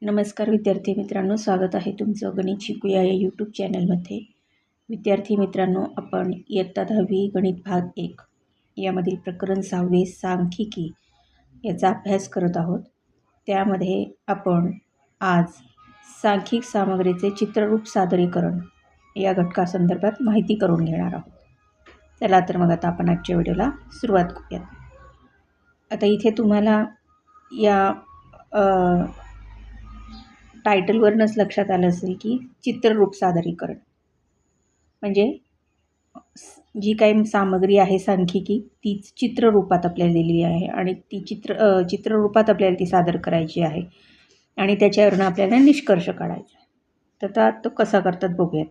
नमस्कार विद्यार्थी मित्रांनो, स्वागत आहे तुमचं गणित शिकूया या यूट्यूब चॅनलमध्ये. विद्यार्थी मित्रांनो, आपण इयत्ता 10वी गणित भाग 1 यामधील प्रकरण 6वे सांख्यिकी याचा अभ्यास करत आहोत. त्यामध्ये आपण आज सांख्यिक सामग्रीचे चित्ररूप सादरीकरण या घटकासंदर्भात माहिती करून घेणार आहोत. चला तर मग आता आपण आजच्या व्हिडिओला सुरुवात करूयात. आता इथे तुम्हाला या टायटलवरूनच लक्षात आलं असेल की चित्ररूप सादरीकरण म्हणजे जी काही सामग्री आहे सांख्यिकी ती चित्ररूपात आपल्याला दिलेली आहे आणि ती चित्ररूपात आपल्याला ती सादर करायची आहे आणि त्याच्यावरून आपल्याला निष्कर्ष काढायचा आहे. तर तो कसा करतात बघूयात.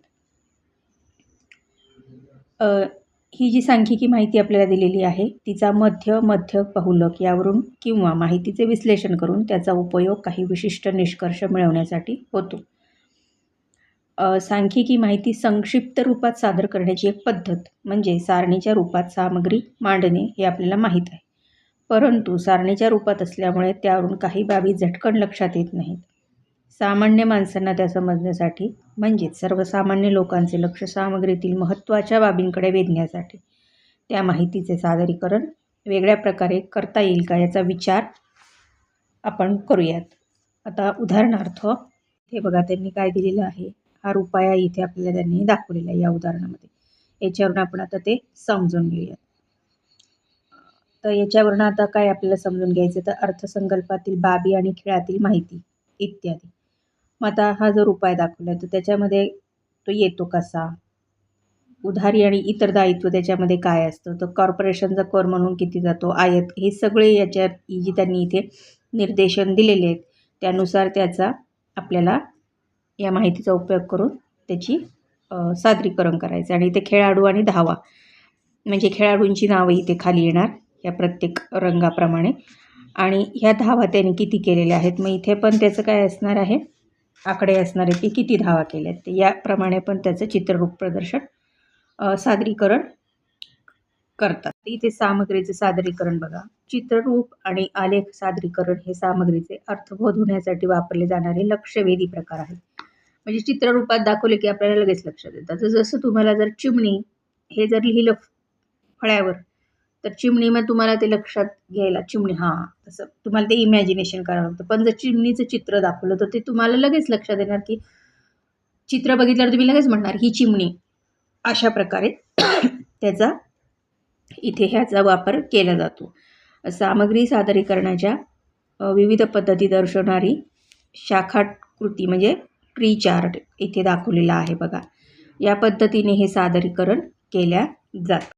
ही जी सांख्यिकी माहिती आपल्याला दिलेली आहे तिचा मध्य बहुलक यावरून किंवा माहितीचे विश्लेषण करून त्याचा उपयोग काही विशिष्ट निष्कर्ष मिळवण्यासाठी होतो. सांख्यिकी माहिती संक्षिप्त रूपात सादर करण्याची एक पद्धत म्हणजे सारणीच्या रूपात सामग्री मांडणे हे आपल्याला माहीत आहे. परंतु सारणीच्या रूपात असल्यामुळे त्यावरून काही बाबी झटकन लक्षात येत नाहीत. सामान्य माणसांना त्या समजण्यासाठी म्हणजेच सर्वसामान्य लोकांचे लक्ष सामग्रीतील महत्त्वाच्या बाबींकडे वेधण्यासाठी त्या माहितीचे सादरीकरण वेगळ्या प्रकारे करता येईल का याचा विचार आपण करूयात. आता उदाहरणार्थ हे बघा, त्यांनी काय दिलेलं आहे, हा रुपया इथे आपल्याला त्यांनी दाखवलेला आहे या उदाहरणामध्ये. याच्यावरून आपण आता ते समजून घेऊयात. तर याच्यावरून आता काय आपल्याला समजून घ्यायचं, तर अर्थसंकल्पातील बाबी आणि खेळातील माहिती इत्यादी. मग आता हा जो रुपया दाखवला तर त्याच्यामध्ये तो येतो कसा, उधारी आणि इतर दायित्व त्याच्यामध्ये काय असतं, तर कॉर्पोरेशनचा कर म्हणून किती जातो, आयत, हे सगळे याच्यात जी त्यांनी इथे निर्देशन दिलेले आहेत त्यानुसार त्याचा आपल्याला या माहितीचा उपयोग करून त्याची सादरीकरण करायचं. आणि इथे खेळाडू आणि धावा म्हणजे खेळाडूंची नावं इथे खाली येणार या प्रत्येक रंगाप्रमाणे आणि ह्या धावा त्यांनी किती केलेल्या आहेत. मग इथे पण त्याचं काय असणार आहे, आकडे असणार आहे की किती धावा केल्या आहेत, ते याप्रमाणे पण त्याचं चित्ररूप प्रदर्शन सादरीकरण करतात. इथे सामग्रीचे सादरीकरण बघा, चित्ररूप आणि आलेख सादरीकरण हे सामग्रीचे अर्थबोध होण्यासाठी वापरले जाणारे लक्षवेधी प्रकार आहेत. म्हणजे चित्ररूपात दाखवले की आपल्याला लगेच लक्षात येतात. तर जसं तुम्हाला जर चिमणी हे जर लिहिलं फळ्यावर तर चिमणी, मग तुम्हाला ते लक्षात घ्यायला चिमणी, हां, तसं तुम्हाला ते इमॅजिनेशन करावं लागतं. पण जर चिमणीचं चित्र दाखवलं तर ते तुम्हाला लगेच लक्षात येणार की चित्र बघितल्यावर तुम्ही लगेच म्हणणार ही चिमणी. अशा प्रकारे त्याचा इथे ह्याचा वापर केला जातो. सामग्री सादरीकरणाच्या विविध पद्धती दर्शवणारी शाखाकृती म्हणजे ट्री चार्ट इथे दाखवलेला आहे बघा. या पद्धतीने हे सादरीकरण केल्या जातं.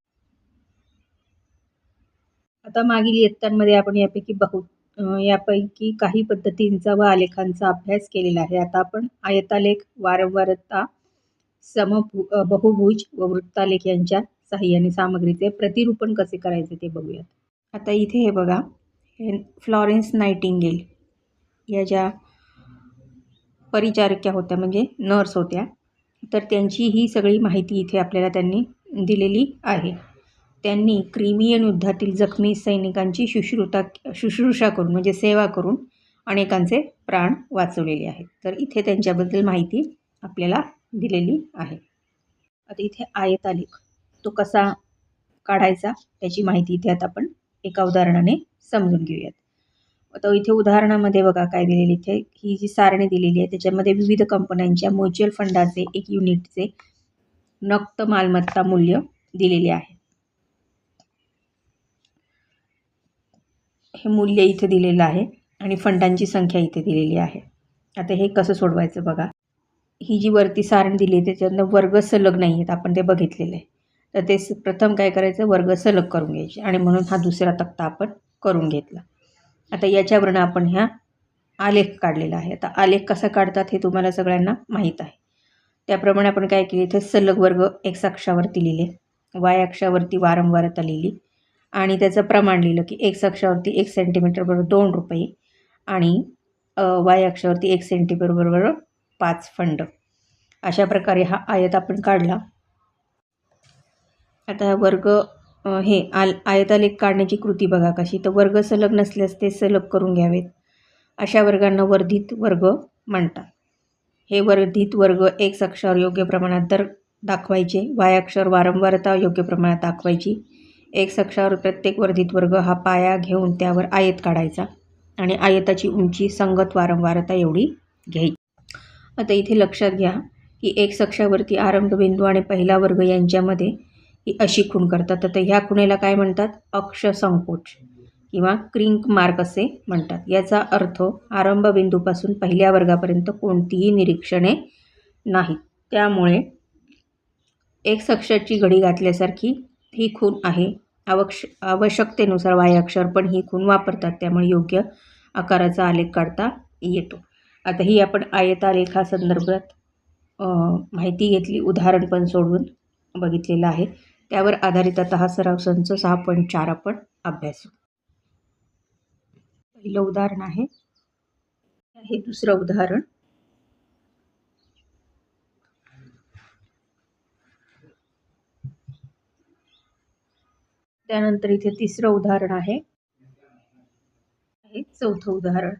आता मागील इयत्तांमध्ये आपण यापैकी काही पद्धतींचा व आलेखांचा अभ्यास केलेला आहे. आता आपण आयतालेख, वारंवारता, बहुभुज व वृत्तालेख यांच्या साहाय्याने सामग्रीचे प्रतिरूपण कसे करायचे ते बघूयात. आता इथे हे बघा, हे फ्लॉरेन्स नायटिंगेल या ज्या परिचारिका होत्या म्हणजे नर्स होत्या, तर त्यांची ही सगळी माहिती इथे आपल्याला त्यांनी दिलेली आहे. त्यांनी क्रिमियन युद्धातील जखमी सैनिकांची शुश्रूषा करून म्हणजे सेवा करून अनेकांचे प्राण वाचवलेले आहेत. तर इथे त्यांच्याबद्दल माहिती आपल्याला दिलेली आहे. आता इथे आयतालेख तो कसा काढायचा त्याची माहिती इथे आता आपण एका उदाहरणाने समजून घेऊयात. आता इथे उदाहरणामध्ये बघा काय दिलेली, इथे ही जी सारणी दिलेली आहे त्याच्यामध्ये विविध कंपन्यांच्या म्युच्युअल फंडाचे एक युनिटचे नक्त मालमत्ता मूल्य दिलेले आहे. हे मूल्य इथे दिलेलं आहे आणि फंडांची संख्या इथे दिलेली आहे. आता हे कसं सोडवायचं बघा, ही जी वरती सारणी दिली आहे त्याच्यातनं वर्ग सलग नाही आहेत, आपण ते बघितलेलं आहे. तर ते प्रथम काय करायचं, वर्ग सलग करून घ्यायचे आणि म्हणून हा दुसरा तक्ता आपण करून घेतला. आता याच्यावरून आपण ह्या आलेख काढलेला आहे. आता आलेख कसा काढतात हे तुम्हाला सगळ्यांना माहीत आहे. त्याप्रमाणे आपण काय केले, इथे सलग वर्ग एक्स अक्षावरती लिहिले, वाय अक्षावरती वारंवारता लिहिली आणि त्याचं प्रमाण लिहिलं की एक्स अक्षावरती 1 सेंटीमीटर बरोबर 2 रुपये आणि वाय अक्षावरती 1 सेंटीमीटर बरोबर 5 फंड. अशा प्रकारे हा आयत आपण काढला. आता वर्ग आयतालेख काढण्याची कृती बघा कशी, तर वर्ग सलग नसल्यास ते सलग करून घ्यावेत. अशा वर्गांना वर्धित वर्ग म्हणतात. हे वर्धित वर्ग एक्स अक्षरावर योग्य प्रमाणात दर दाखवायचे, वाय अक्षरावर वारंवारता योग्य प्रमाणात दाखवायची. एक्स अक्षरावर प्रत्येक वर्धित वर्ग हा पाया घेऊन त्यावर आयत काढायचा आणि आयताची उंची संगत वारंवारता एवढी घ्यायची. आता इथे लक्षात घ्या की एक्स अक्षावरती आरंभबिंदू आणि पहिला वर्ग यांच्यामध्ये ही अशी खूण करतात. तर ह्या खुणेला काय म्हणतात? अक्ष संकोच किंवा क्रिंक मार्क असे म्हणतात. याचा अर्थ आरंभबिंदूपासून पहिल्या वर्गापर्यंत कोणतीही निरीक्षणे नाहीत. त्यामुळे एक्स अक्षाची घडी घातल्यासारखी ही खूण आहे. आवश्यकतेनुसार वाय अक्षर पण ही खूण वापरतात, त्यामुळे योग्य आकाराचा आलेख काढता येतो. आता ही आपण आयतालेखासंदर्भात माहिती घेतली, उदाहरण पण सोडवून बघितलेलं आहे. त्यावर आधारित आता हा सराव संच 6.4 आपण अभ्यासू. पहिलं उदाहरण आहे, हे दुसरं उदाहरण. त्यानंतर इथे तिसरं उदाहरण आहे, हे चौथं उदाहरण.